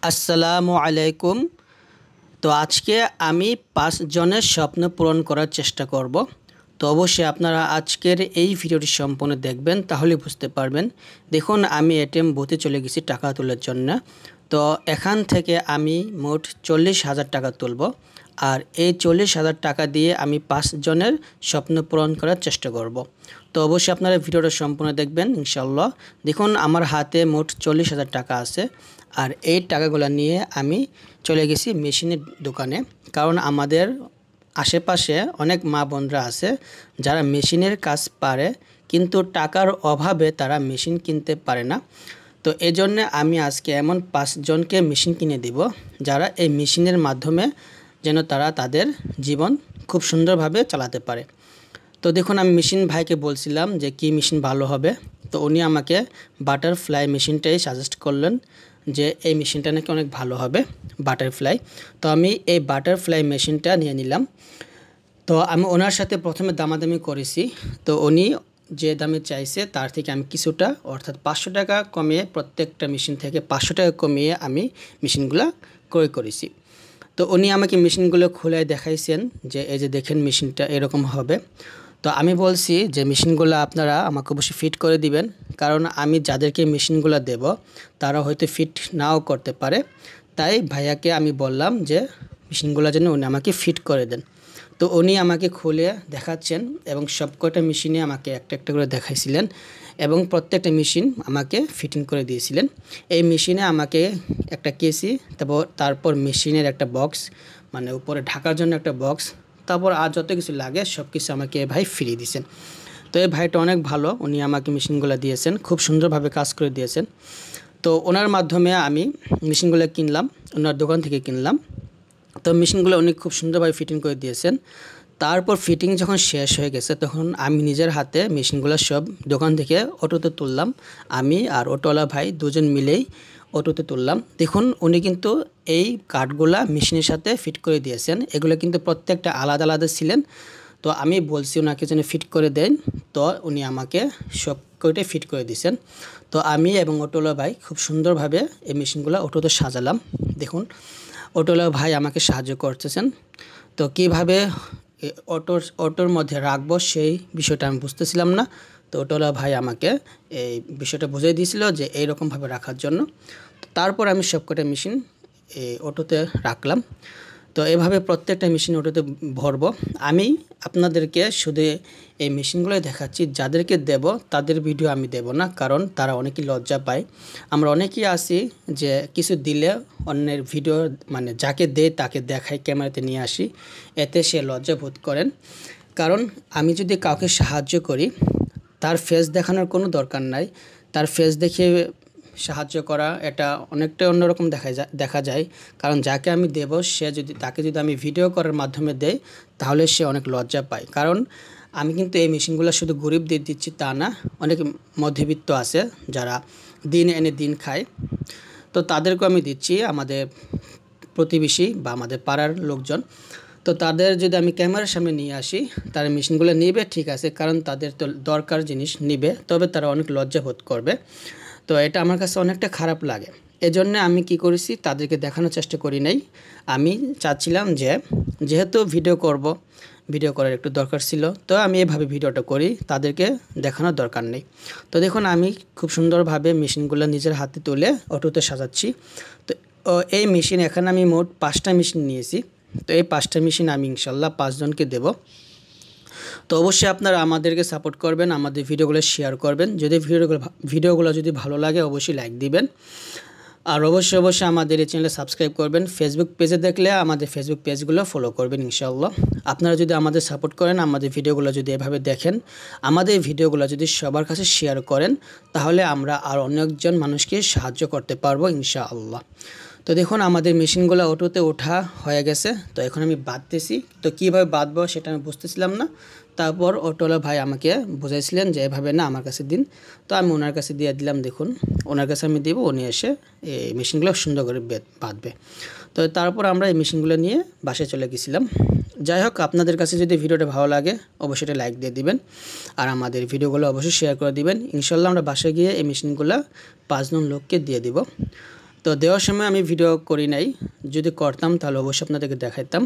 আসসালামু আলাইকুম। তো আজকে আমি 5 জনের স্বপ্ন পূরণ করার চেষ্টা করব। তো অবশ্যই আপনারা আজকের এই ভিডিওটি সম্পূর্ণ দেখবেন, তাহলে বুঝতে পারবেন। দেখুন, আমি এটিএম বুথে চলে গেছি টাকা তোলার জন্য। তো এখান থেকে আমি মোট 40,000 টাকা তুলব। আর এই 40,000 টাকা দিয়ে আমি 5 জনের স্বপ্ন পূরণ করার চেষ্টা করব। তো অবশ্যই আপনারা ভিডিওটা সম্পূর্ণ দেখবেন ইনশাআল্লাহ। দেখুন, আমার হাতে মোট 40,000 টাকা আছে। আর এই টাকাগুলো নিয়ে আমি চলে গেছি মেশিনের দোকানে, কারণ আমাদের আশেপাশে অনেক মা বোনরা আছে যারা মেশিনের কাজ পারে, কিন্তু টাকার অভাবে তারা মেশিন কিনতে পারে না। তো এই জন্যে আমি আজকে এমন 5 জনকে মেশিন কিনে দিব, যারা এই মেশিনের মাধ্যমে যেন তারা তাদের জীবন খুব সুন্দরভাবে চালাতে পারে। তো দেখুন, আমি মেশিন ভাইকে বলছিলাম যে কি মেশিন ভালো হবে। তো উনি আমাকে বাটারফ্লাই মেশিনটাই সাজেস্ট করলেন যে এই মেশিনটা নাকি অনেক ভালো হবে, বাটারফ্লাই। তো আমি এই বাটারফ্লাই মেশিনটা নিয়ে নিলাম। তো আমি ওনার সাথে প্রথমে দামাদামি করেছি। তো উনি যে দামে চাইছে তার থেকে আমি কিছুটা, অর্থাৎ 500 টাকা কমিয়ে, প্রত্যেকটা মেশিন থেকে 500 টাকা কমিয়ে আমি মেশিনগুলো ক্রয় করেছি। তো উনি আমাকে মেশিনগুলো খুলে দেখাইছেন যে এই যে দেখেন মেশিনটা এরকম হবে। তো আমি বলছি যে মেশিনগুলো আপনারা আমাকে অবশ্যই ফিট করে দিবেন, কারণ আমি যাদেরকে মেশিনগুলো দেব তারা হয়তো ফিট নাও করতে পারে। তাই ভাইয়াকে আমি বললাম যে মেশিনগুলো যেন উনি আমাকে ফিট করে দেন। তো উনি আমাকে খুলে দেখাচ্ছেন এবং সবকটা মেশিনে আমাকে একটা একটা করে দেখাইছিলেন এবং প্রত্যেকটা মেশিন আমাকে ফিটিং করে দিয়েছিলেন। এই মেশিনে আমাকে একটা কেসি, তারপর মেশিনের একটা বক্স, মানে উপরে ঢাকার জন্য একটা বক্স, তারপর আর যত কিছু লাগে সব কিছু আমাকে ভাই ফ্রি দিয়েছেন। তো এই ভাইটা অনেক ভালো, উনি আমাকে মেশিনগুলো দিয়েছেন, খুব সুন্দরভাবে কাজ করে দিয়েছেন। তো ওনার মাধ্যমে আমি মেশিনগুলো কিনলাম, ওনার দোকান থেকে কিনলাম। তো মেশিনগুলো উনি খুব সুন্দরভাবে ফিটিং করে দিয়েছেন। তারপর ফিটিং যখন শেষ হয়ে গেছে তখন আমি নিজের হাতে মেশিনগুলো সব দোকান থেকে অটোতে তুললাম। আমি আর অটোওয়ালা ভাই দুজন মিলেই অটোতে তুললাম। দেখুন, উনি কিন্তু এই কাঠগুলা মেশিনের সাথে ফিট করে দিয়েছেন। এগুলো কিন্তু প্রত্যেকটা আলাদা আলাদা ছিলেন। তো আমি বলছি ওনাকে যেন ফিট করে দেন, তো উনি আমাকে সব কয়টাই ফিট করে দিয়েছেন। তো আমি এবং অটোওয়ালা ভাই খুব সুন্দরভাবে এই মেশিনগুলো অটোতে সাজালাম। দেখুন, অটোওয়ালা ভাই আমাকে সাহায্য করতেছেন। তো কীভাবে অটোর মধ্যে রাখবো সেই বিষয়টা আমি বুঝতেছিলাম না। তো অটোওয়ালা ভাই আমাকে এই বিষয়টা বুঝিয়ে দিয়েছিল যে এইরকমভাবে রাখার জন্য। তারপর আমি সবকটা মেশিন এই অটোতে রাখলাম। তো এভাবে প্রত্যেকটা মেশিন অটোতে ভরবো। আমি আপনাদেরকে শুধু এই মেশিনগুলোই দেখাচ্ছি, যাদেরকে দেব তাদের ভিডিও আমি দেব না, কারণ তারা অনেকেই লজ্জা পায়। আমরা অনেকেই আছি যে কিছু দিলে অন্যের ভিডিও, মানে যাকে দেয় তাকে দেখাই, ক্যামেরাতে নিয়ে আসি, এতে সে লজ্জা বোধ করেন। কারণ আমি যদি কাউকে সাহায্য করি, তার ফেস দেখানোর কোনো দরকার নাই। তার ফেস দেখিয়ে সাহায্য করা এটা অনেকটা অন্যরকম দেখা যায়। কারণ যাকে আমি দেব তাকে যদি আমি ভিডিও করার মাধ্যমে দেই, তাহলে সে অনেক লজ্জা পায়। কারণ আমি কিন্তু এই মেশিনগুলো শুধু গরিবদের দিচ্ছি তা না, অনেক মধ্যবিত্ত আছে যারা দিন এনে দিন খায়, তো তাদেরকেও আমি দিচ্ছি, আমাদের প্রতিবেশী বা আমাদের পাড়ার লোকজন। তো তাদের যদি আমি ক্যামেরার সামনে নিয়ে আসি, তারা মেশিনগুলো নেবে, ঠিক আছে, কারণ তাদের তো দরকার জিনিস নিবে, তবে তারা অনেক লজ্জা বোধ করবে। তো এটা আমার কাছে অনেকটা খারাপ লাগে। এজন্য আমি কি করেছি, তাদেরকে দেখানোর চেষ্টা করি নাই। আমি চাচ্ছিলাম যে যেহেতু ভিডিও করব, ভিডিও করার একটু দরকার ছিল, তো আমি এভাবে ভিডিওটা করি, তাদেরকে দেখানোর দরকার নেই। তো দেখুন, আমি খুব সুন্দরভাবে মেশিনগুলো নিজের হাতে তুলে অটোতে সাজাচ্ছি। তো এই মেশিন এখানে আমি মোট 5টা মেশিন নিয়েছি। তো এই 5টা মেশিন আমি ইনশাল্লাহ 5 জনকে দেব। তো অবশ্যই আপনারা আমাদেরকে সাপোর্ট করবেন, আমাদের ভিডিওগুলো শেয়ার করবেন। যদি ভিডিওগুলো যদি ভালো লাগে অবশ্যই লাইক দিবেন। আর অবশ্যই আমাদের এই চ্যানেলে সাবস্ক্রাইব করবেন। ফেসবুক পেজে দেখলে আমাদের ফেসবুক পেজগুলো ফলো করবেন ইনশাআল্লাহ। আপনারা যদি আমাদের সাপোর্ট করেন, আমাদের ভিডিওগুলো যদি এভাবে দেখেন, আমাদের ভিডিওগুলো যদি সবার কাছে শেয়ার করেন, তাহলে আমরা আর অনেকজন মানুষকে সাহায্য করতে পারবো ইনশাআল্লাহ। তো দেখুন, আমাদের মেশিনগুলো অটোতে ওঠা হয়ে গেছে। তো এখন আমি বাঁধতেছি। তো কীভাবে বাঁধবো সেটা আমি বুঝতেছিলাম না। তারপর অটোওয়ালা ভাই আমাকে বুঝাইছিলেন যে এভাবে না, আমার কাছে দিন। তো আমি ওনার কাছে দিয়ে দিলাম। দেখুন, ওনার কাছে আমি দেবো, উনি এসে এই মেশিনগুলো সুন্দর করে বাঁধবে। তো তারপর আমরা এই মেশিনগুলো নিয়ে বাসায় চলে গেছিলাম। যাই হোক, আপনাদের কাছে যদি ভিডিওটা ভালো লাগে অবশ্যই এটা লাইক দিয়ে দিবেন, আর আমাদের ভিডিওগুলো অবশ্যই শেয়ার করে দিবেন। ইনশাল্লাহ আমরা বাসায় গিয়ে এই মেশিনগুলো 5 জন লোককে দিয়ে দিব। তো দেওয়ার সময় আমি ভিডিও করি নাই, যদি করতাম তাহলে অবশ্যই আপনাদেরকে দেখাইতাম।